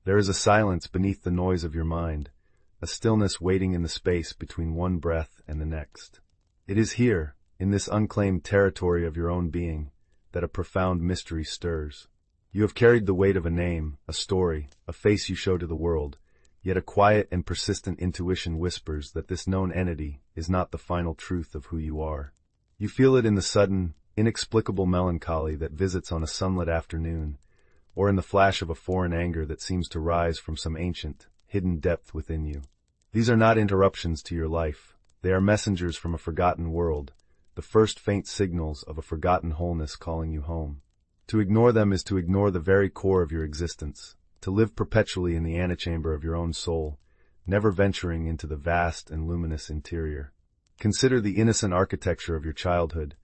There is a silence beneath the noise of your mind, a stillness waiting in the space between one breath and the next. It is here, in this unclaimed territory of your own being, that a profound mystery stirs. You have carried the weight of a name, a story, a face you show to the world, yet a quiet and persistent intuition whispers that this known entity is not the final truth of who you are. You feel it in the sudden, inexplicable melancholy that visits on a sunlit afternoon, or in the flash of a foreign anger that seems to rise from some ancient, hidden depth within you. These are not interruptions to your life. They are messengers from a forgotten world, the first faint signals of a forgotten wholeness calling you home. To ignore them is to ignore the very core of your existence, to live perpetually in the antechamber of your own soul, never venturing into the vast and luminous interior. Consider the innocent architecture of your childhood,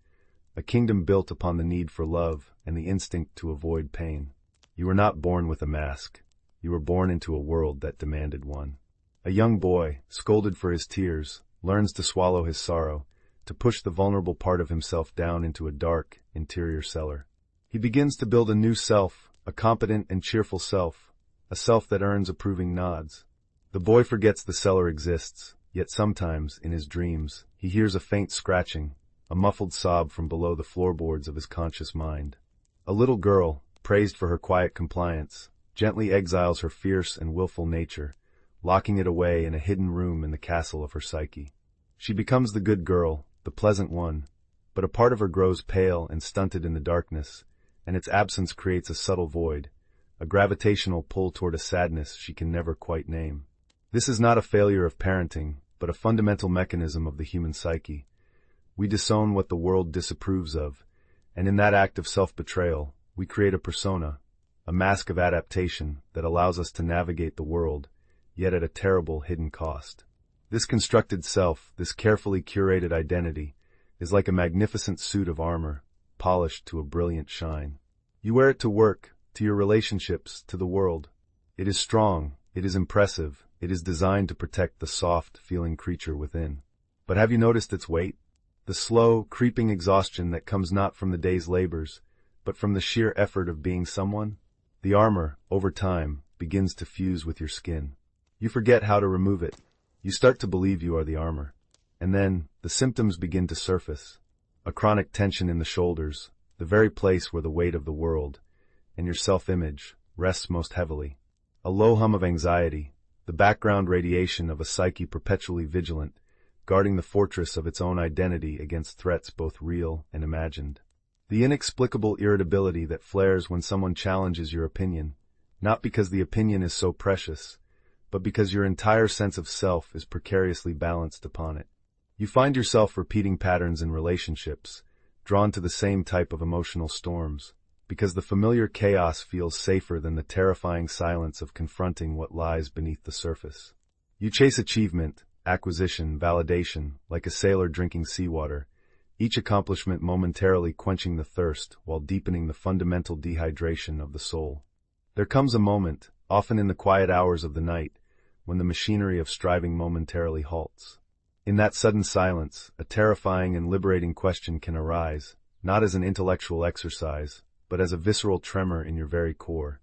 a kingdom built upon the need for love and the instinct to avoid pain. You were not born with a mask. You were born into a world that demanded one. A young boy, scolded for his tears, learns to swallow his sorrow, to push the vulnerable part of himself down into a dark, interior cellar. He begins to build a new self, a competent and cheerful self, a self that earns approving nods. The boy forgets the cellar exists, yet sometimes, in his dreams, he hears a faint scratching, a muffled sob from below the floorboards of his conscious mind. A little girl, praised for her quiet compliance, gently exiles her fierce and willful nature, locking it away in a hidden room in the castle of her psyche. She becomes the good girl, the pleasant one, but a part of her grows pale and stunted in the darkness, and its absence creates a subtle void, a gravitational pull toward a sadness she can never quite name. This is not a failure of parenting, but a fundamental mechanism of the human psyche. We disown what the world disapproves of, and in that act of self-betrayal, we create a persona, a mask of adaptation that allows us to navigate the world, yet at a terrible hidden cost. This constructed self, this carefully curated identity, is like a magnificent suit of armor, polished to a brilliant shine. You wear it to work, to your relationships, to the world. It is strong, it is impressive, it is designed to protect the soft, feeling creature within. But have you noticed its weight? The slow, creeping exhaustion that comes not from the day's labors, but from the sheer effort of being someone? The armor, over time, begins to fuse with your skin. You forget how to remove it. You start to believe you are the armor. And then, the symptoms begin to surface. A chronic tension in the shoulders, the very place where the weight of the world, and your self-image, rests most heavily. A low hum of anxiety, the background radiation of a psyche perpetually vigilant, guarding the fortress of its own identity against threats both real and imagined. The inexplicable irritability that flares when someone challenges your opinion, not because the opinion is so precious, but because your entire sense of self is precariously balanced upon it. You find yourself repeating patterns in relationships, drawn to the same type of emotional storms, because the familiar chaos feels safer than the terrifying silence of confronting what lies beneath the surface. You chase achievement, acquisition, validation, like a sailor drinking seawater, each accomplishment momentarily quenching the thirst while deepening the fundamental dehydration of the soul. There comes a moment, often in the quiet hours of the night, when the machinery of striving momentarily halts. In that sudden silence, a terrifying and liberating question can arise, not as an intellectual exercise, but as a visceral tremor in your very core.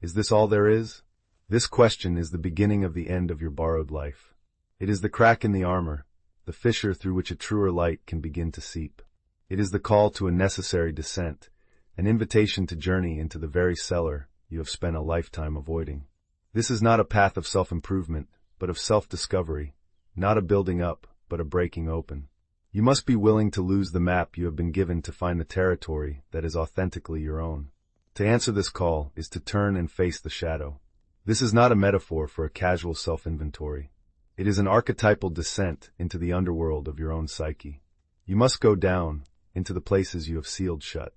Is this all there is? This question is the beginning of the end of your borrowed life. It is the crack in the armor, the fissure through which a truer light can begin to seep. It is the call to a necessary descent, an invitation to journey into the very cellar you have spent a lifetime avoiding. This is not a path of self-improvement, but of self-discovery, not a building up, but a breaking open. You must be willing to lose the map you have been given to find the territory that is authentically your own. To answer this call is to turn and face the shadow. This is not a metaphor for a casual self-inventory. It is an archetypal descent into the underworld of your own psyche. You must go down, into the places you have sealed shut.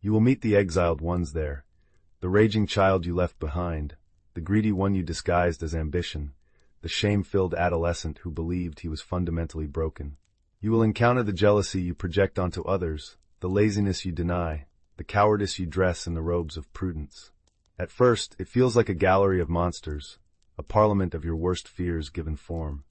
You will meet the exiled ones there, the raging child you left behind, the greedy one you disguised as ambition, the shame-filled adolescent who believed he was fundamentally broken. You will encounter the jealousy you project onto others, the laziness you deny, the cowardice you dress in the robes of prudence. At first, it feels like a gallery of monsters, a parliament of your worst fears given form.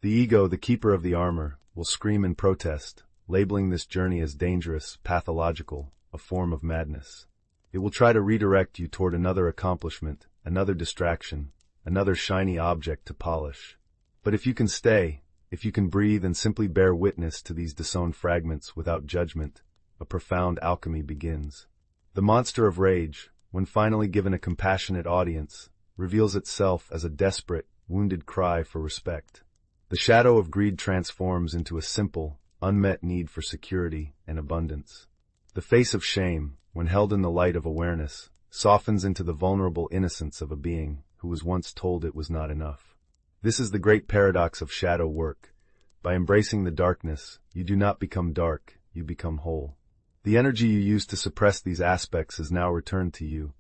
The ego, the keeper of the armor, will scream in protest, labeling this journey as dangerous, pathological, a form of madness. It will try to redirect you toward another accomplishment, another distraction, another shiny object to polish. But if you can stay, if you can breathe and simply bear witness to these disowned fragments without judgment, a profound alchemy begins. The monster of rage, when finally given a compassionate audience, reveals itself as a desperate, wounded cry for respect. The shadow of greed transforms into a simple, unmet need for security and abundance. The face of shame, when held in the light of awareness, softens into the vulnerable innocence of a being who was once told it was not enough. This is the great paradox of shadow work. By embracing the darkness, you do not become dark, you become whole. The energy you used to suppress these aspects is now returned to you,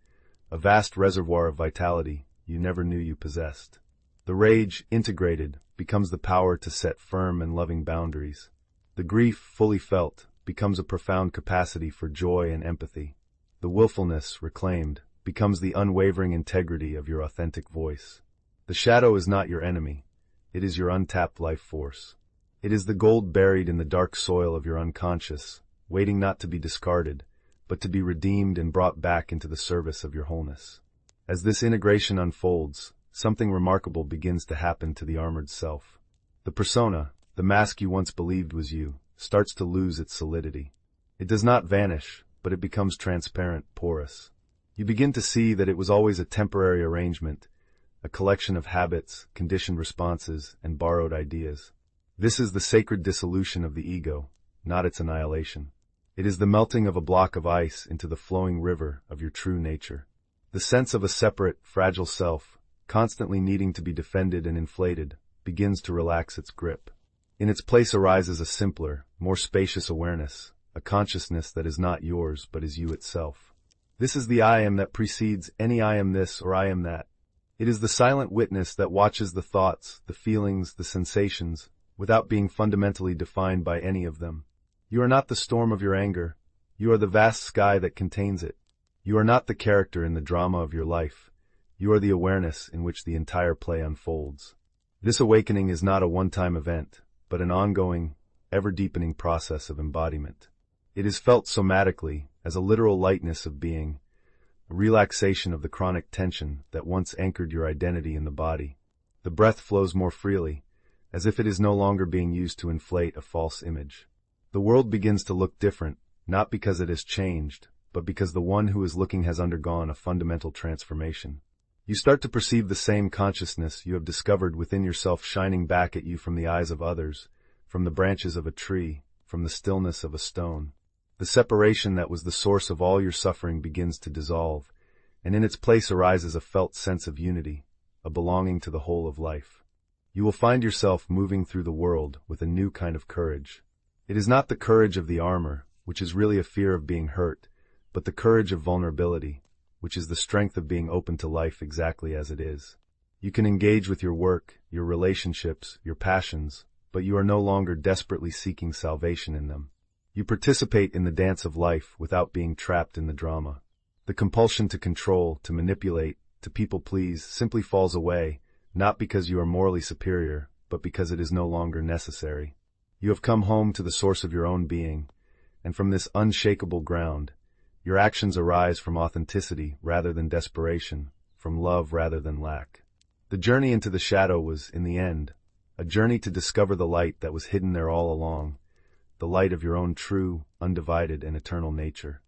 a vast reservoir of vitality you never knew you possessed. The rage, integrated, becomes the power to set firm and loving boundaries. The grief, fully felt, becomes a profound capacity for joy and empathy. The willfulness, reclaimed, becomes the unwavering integrity of your authentic voice. The shadow is not your enemy. It is your untapped life force. It is the gold buried in the dark soil of your unconscious, waiting not to be discarded, but to be redeemed and brought back into the service of your wholeness. As this integration unfolds, something remarkable begins to happen to the armored self. The persona, the mask you once believed was you, starts to lose its solidity. It does not vanish, but it becomes transparent, porous. You begin to see that it was always a temporary arrangement, a collection of habits, conditioned responses, and borrowed ideas. This is the sacred dissolution of the ego, not its annihilation. It is the melting of a block of ice into the flowing river of your true nature. The sense of a separate, fragile self, constantly needing to be defended and inflated, begins to relax its grip. In its place arises a simpler, more spacious awareness, a consciousness that is not yours but is you itself. This is the I am that precedes any I am this or I am that. It is the silent witness that watches the thoughts, the feelings, the sensations, without being fundamentally defined by any of them. You are not the storm of your anger. You are the vast sky that contains it. You are not the character in the drama of your life. You are the awareness in which the entire play unfolds. This awakening is not a one-time event, but an ongoing, ever-deepening process of embodiment. It is felt somatically as a literal lightness of being, a relaxation of the chronic tension that once anchored your identity in the body. The breath flows more freely, as if it is no longer being used to inflate a false image. The world begins to look different, not because it has changed, but because the one who is looking has undergone a fundamental transformation. You start to perceive the same consciousness you have discovered within yourself shining back at you from the eyes of others, from the branches of a tree, from the stillness of a stone. The separation that was the source of all your suffering begins to dissolve, and in its place arises a felt sense of unity, a belonging to the whole of life. You will find yourself moving through the world with a new kind of courage. It is not the courage of the armor, which is really a fear of being hurt, but the courage of vulnerability, which is the strength of being open to life exactly as it is. You can engage with your work, your relationships, your passions, but you are no longer desperately seeking salvation in them. You participate in the dance of life without being trapped in the drama. The compulsion to control, to manipulate, to people please simply falls away, not because you are morally superior, but because it is no longer necessary. You have come home to the source of your own being, and from this unshakable ground, your actions arise from authenticity rather than desperation, from love rather than lack. The journey into the shadow was, in the end, a journey to discover the light that was hidden there all along, the light of your own true, undivided, and eternal nature.